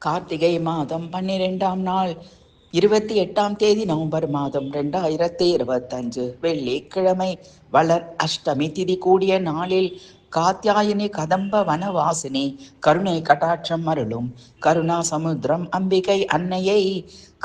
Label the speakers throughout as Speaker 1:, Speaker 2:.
Speaker 1: கார்த்திகை மாதம் 12ஆம் நாள் 28ஆம் தேதி நவம்பர் மாதம் 2025 வெள்ளிக்கிழமை வளர் அஷ்டமி திதி கூடிய நாளில் காத்யாயினி கதம்ப வனவாசினி கருணை கட்டாட்சம் அருளும் கருணா சமுத்திரம் அம்பிகை அன்னையை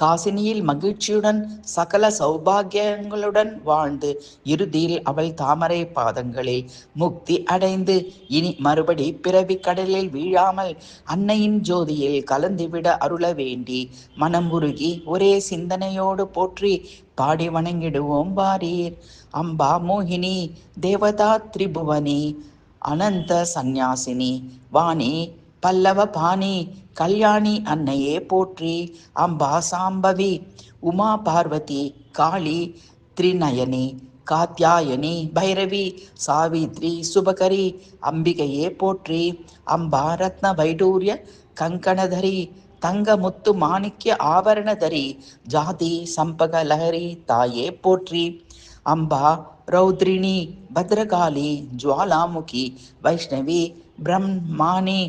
Speaker 1: காசினியில் மகிழ்ச்சியுடன் சகல சௌபாகியங்களுடன் வாழ்ந்து இறுதியில் அவள் தாமரை பாதங்களில் முக்தி அடைந்து இனி மறுபடி பிறவி கடலில் வீழாமல் அன்னையின் ஜோதியில் கலந்துவிட அருள வேண்டி மனம் உருகி ஒரே சிந்தனையோடு போற்றி பாடி வணங்கிடுவோம் வாரீர். அம்பா மோகினி தேவதா திரிபுவனி அனந்த சந்நியாசினி வாணி பல்லவ பாணி கல்யாணி அன்னையே போற்றி. அம்பா சாம்பவி உமா பார்வதி காளி திரிநயனி காத்யாயனி பைரவி சாவித்ரி சுபகரி அம்பிகையே போற்றி. அம்பா ரத்ன வைடூரிய கங்கணதரி தங்க முத்து மாணிக்ய ஆவரணதரி ஜாதி சம்பக லஹரி தாயே போற்றி. அம்பா ரௌத்ரிணி பத்ரகாளி ஜுவாலாமுகி வைஷ்ணவி பிரம்மாணி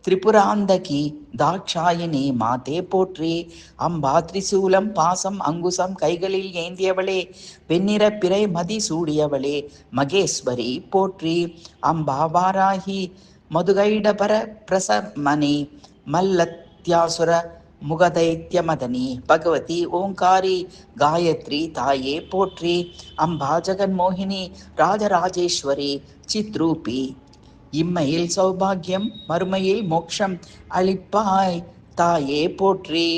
Speaker 1: திரிபுராந்தகி தாட்சாயினி மாதே போற்றி. அம்பா திரிசூலம் பாசம் அங்குசம் கைகளில் ஏந்தியவளே வெண்ணிற பிறை மதி சூடியவளே மகேஸ்வரி போற்றி. அம்பா வாராகி மதுகைடபர பிரசமணி மல்லத்யாசுர முகதைத்ய மதனி பகவதி ஓங்காரி காயத்ரி தாயே போற்றி. அம்பா ஜெகன்மோகினி ராஜராஜேஸ்வரி சித்ரூபி இம்மையில் சௌபாகியம் மறுமையில் மோட்சம் அளிப்பாய் தாயே போற்றி.